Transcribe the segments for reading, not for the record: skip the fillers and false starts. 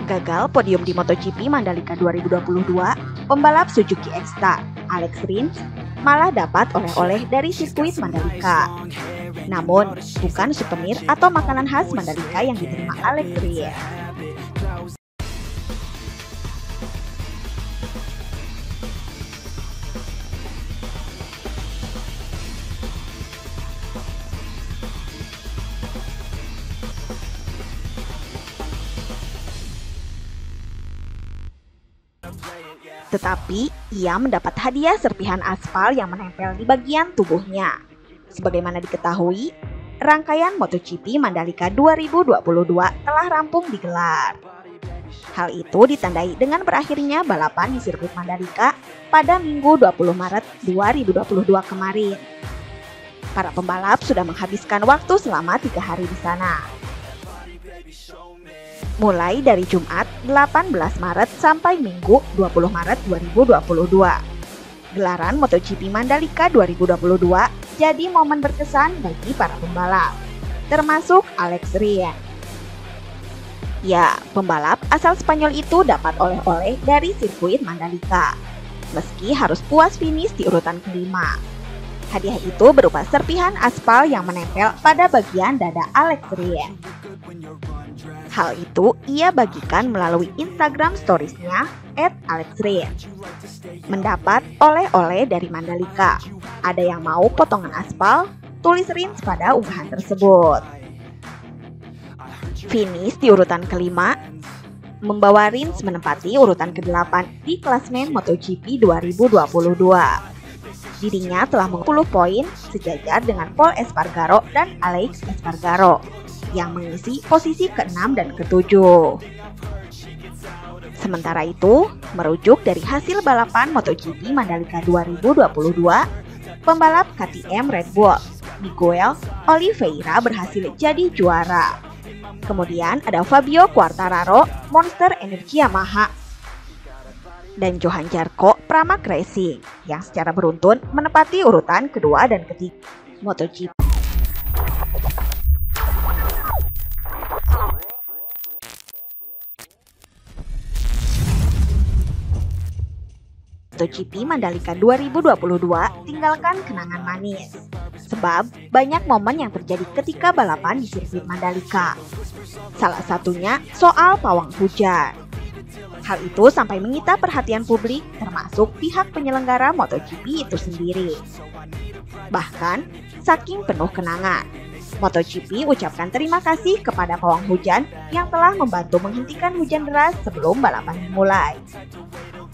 Gagal podium di MotoGP Mandalika 2022, pembalap Suzuki X-Star, Alex Rins, malah dapat oleh-oleh dari sirkuit Mandalika. Namun, bukan souvenir atau makanan khas Mandalika yang diterima Alex Rins. Tetapi, ia mendapat hadiah serpihan aspal yang menempel di bagian tubuhnya. Sebagaimana diketahui, rangkaian MotoGP Mandalika 2022 telah rampung digelar. Hal itu ditandai dengan berakhirnya balapan di sirkuit Mandalika pada Minggu 20 Maret 2022 kemarin. Para pembalap sudah menghabiskan waktu selama 3 hari di sana. Mulai dari Jumat 18 Maret sampai Minggu 20 Maret 2022. Gelaran MotoGP Mandalika 2022 jadi momen berkesan bagi para pembalap, termasuk Alex Rins. Ya, pembalap asal Spanyol itu dapat oleh-oleh dari sirkuit Mandalika, meski harus puas finish di urutan kelima. Hadiah itu berupa serpihan aspal yang menempel pada bagian dada Alex Rins. Hal itu ia bagikan melalui Instagram Stories-nya @AlexRins. Mendapat oleh-oleh dari Mandalika. Ada yang mau potongan aspal, tulis Rins pada unggahan tersebut. Finish di urutan kelima, membawa Rins menempati urutan ke-8 di klasmen MotoGP 2022. Dirinya telah mengumpul 10 poin sejajar dengan Pol Espargaro dan Alex Espargaro yang mengisi posisi ke-6 dan ke-7. Sementara itu, merujuk dari hasil balapan MotoGP Mandalika 2022, pembalap KTM Red Bull, Miguel Oliveira berhasil jadi juara. Kemudian ada Fabio Quartararo, Monster Energy Yamaha, dan Johan Zarco, Pramac Racing, yang secara beruntun menempati urutan kedua dan ketiga MotoGP. MotoGP Mandalika 2022 tinggalkan kenangan manis. Sebab banyak momen yang terjadi ketika balapan di sirkuit Mandalika. Salah satunya soal pawang hujan. Hal itu sampai menyita perhatian publik termasuk pihak penyelenggara MotoGP itu sendiri. Bahkan, saking penuh kenangan, MotoGP ucapkan terima kasih kepada pawang hujan yang telah membantu menghentikan hujan deras sebelum balapan dimulai.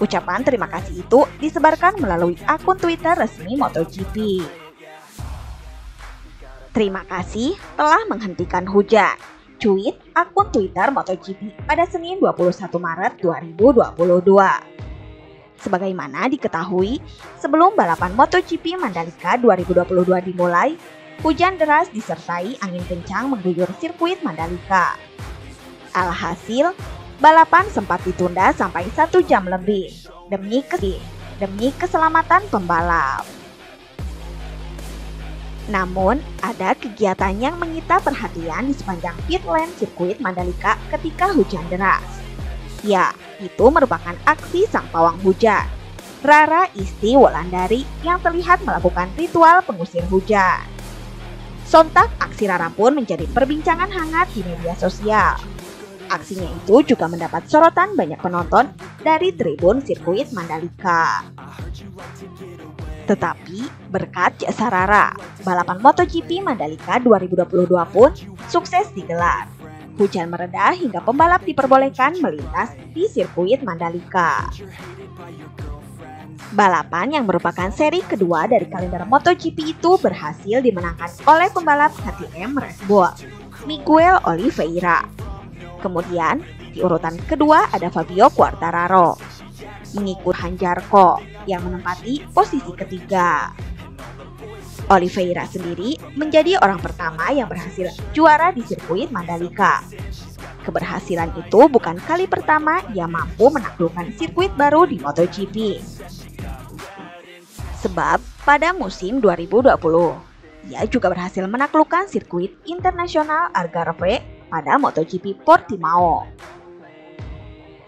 Ucapan terima kasih itu disebarkan melalui akun Twitter resmi MotoGP. Terima kasih telah menghentikan hujan. Cuit akun Twitter MotoGP pada Senin 21 Maret 2022. Sebagaimana diketahui, sebelum balapan MotoGP Mandalika 2022 dimulai, hujan deras disertai angin kencang mengguyur sirkuit Mandalika. Alhasil, balapan sempat ditunda sampai 1 jam lebih demi keselamatan pembalap. Namun, ada kegiatan yang menyita perhatian di sepanjang pit lane sirkuit Mandalika ketika hujan deras. Ya, itu merupakan aksi sang pawang hujan, Rara Isti Wulandari, yang terlihat melakukan ritual pengusir hujan. Sontak aksi Rara pun menjadi perbincangan hangat di media sosial. Aksinya itu juga mendapat sorotan banyak penonton dari tribun sirkuit Mandalika. Tetapi berkat jasa Rara, balapan MotoGP Mandalika 2022 pun sukses digelar. Hujan mereda hingga pembalap diperbolehkan melintas di sirkuit Mandalika. Balapan yang merupakan seri kedua dari kalender MotoGP itu berhasil dimenangkan oleh pembalap KTM Red Bull, Miguel Oliveira. Kemudian di urutan kedua ada Fabio Quartararo, mengikut Johan Zarco yang menempati posisi ketiga. Oliveira sendiri menjadi orang pertama yang berhasil juara di sirkuit Mandalika. Keberhasilan itu bukan kali pertama ia mampu menaklukkan sirkuit baru di MotoGP. Sebab pada musim 2020, ia juga berhasil menaklukkan sirkuit internasional Algarve pada MotoGP Portimao.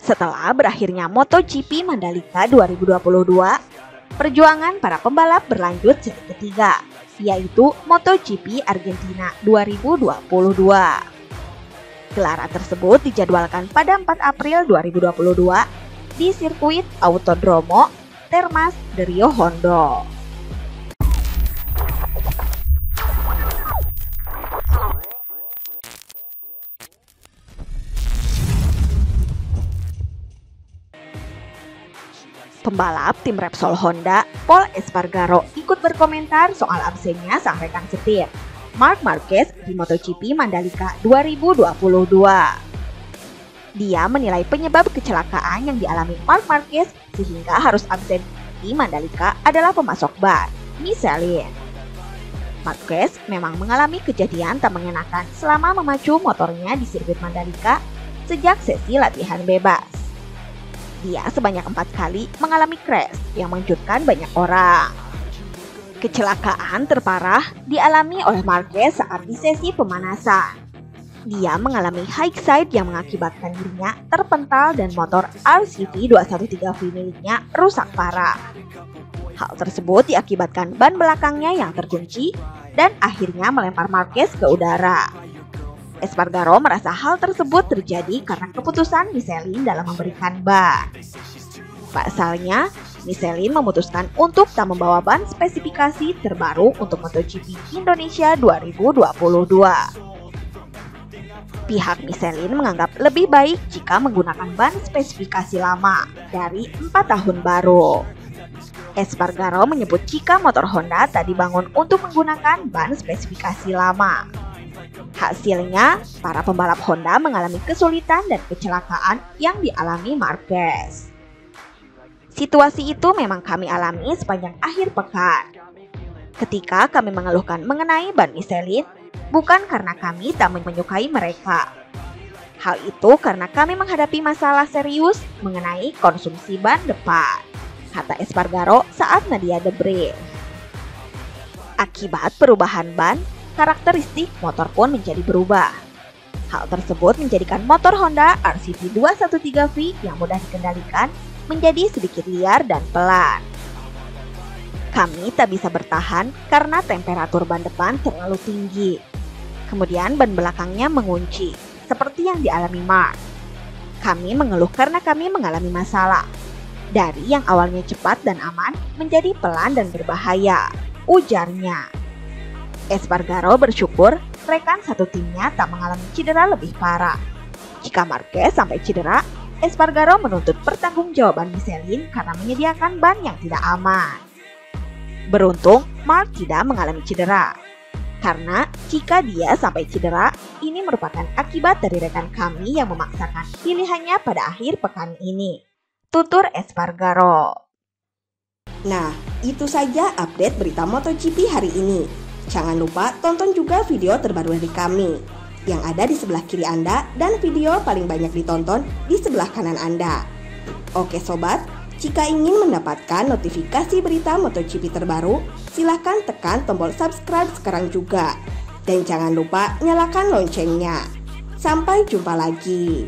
Setelah berakhirnya MotoGP Mandalika 2022, perjuangan para pembalap berlanjut seri ketiga, yaitu MotoGP Argentina 2022. Gelaran tersebut dijadwalkan pada 4 April 2022 di sirkuit Autodromo Termas de Rio Hondo. Pembalap tim Repsol Honda, Pol Espargaro, ikut berkomentar soal absennya sang rekan setir, Marc Marquez, di MotoGP Mandalika 2022. Dia menilai penyebab kecelakaan yang dialami Marc Marquez sehingga harus absen di Mandalika adalah pemasok ban, Michelin. Marquez memang mengalami kejadian tak mengenakan selama memacu motornya di sirkuit Mandalika sejak sesi latihan bebas. Dia sebanyak 4 kali mengalami crash yang mengejutkan banyak orang. Kecelakaan terparah dialami oleh Marquez saat di sesi pemanasan. Dia mengalami high side yang mengakibatkan dirinya terpental dan motor RCV 213V miliknya rusak parah. Hal tersebut diakibatkan ban belakangnya yang terkunci dan akhirnya melempar Marquez ke udara. Espargaro merasa hal tersebut terjadi karena keputusan Michelin dalam memberikan ban. Pasalnya, Michelin memutuskan untuk tak membawa ban spesifikasi terbaru untuk MotoGP Indonesia 2022. Pihak Michelin menganggap lebih baik jika menggunakan ban spesifikasi lama dari 4 tahun baru. Espargaro menyebut jika motor Honda tak dibangun untuk menggunakan ban spesifikasi lama. Hasilnya, para pembalap Honda mengalami kesulitan dan kecelakaan yang dialami Marquez. Situasi itu memang kami alami sepanjang akhir pekan. Ketika kami mengeluhkan mengenai ban Michelin, bukan karena kami tak menyukai mereka. Hal itu karena kami menghadapi masalah serius mengenai konsumsi ban depan, kata Espargaro saat media debrief. Akibat perubahan ban, karakteristik motor pun menjadi berubah. Hal tersebut menjadikan motor Honda RCV 213V yang mudah dikendalikan menjadi sedikit liar dan pelan. Kami tak bisa bertahan karena temperatur ban depan terlalu tinggi. Kemudian ban belakangnya mengunci, seperti yang dialami Marc. Kami mengeluh karena kami mengalami masalah. Dari yang awalnya cepat dan aman menjadi pelan dan berbahaya, ujarnya. Espargaro bersyukur rekan satu timnya tak mengalami cedera lebih parah. Jika Marquez sampai cedera, Espargaro menuntut pertanggungjawaban Michelin karena menyediakan ban yang tidak aman. Beruntung, Marc tidak mengalami cedera. Karena jika dia sampai cedera, ini merupakan akibat dari rekan kami yang memaksakan pilihannya pada akhir pekan ini, tutur Espargaro. Nah, itu saja update berita MotoGP hari ini. Jangan lupa tonton juga video terbaru dari kami yang ada di sebelah kiri Anda dan video paling banyak ditonton di sebelah kanan Anda. Oke sobat, jika ingin mendapatkan notifikasi berita MotoGP terbaru, silahkan tekan tombol subscribe sekarang juga. Dan jangan lupa nyalakan loncengnya. Sampai jumpa lagi.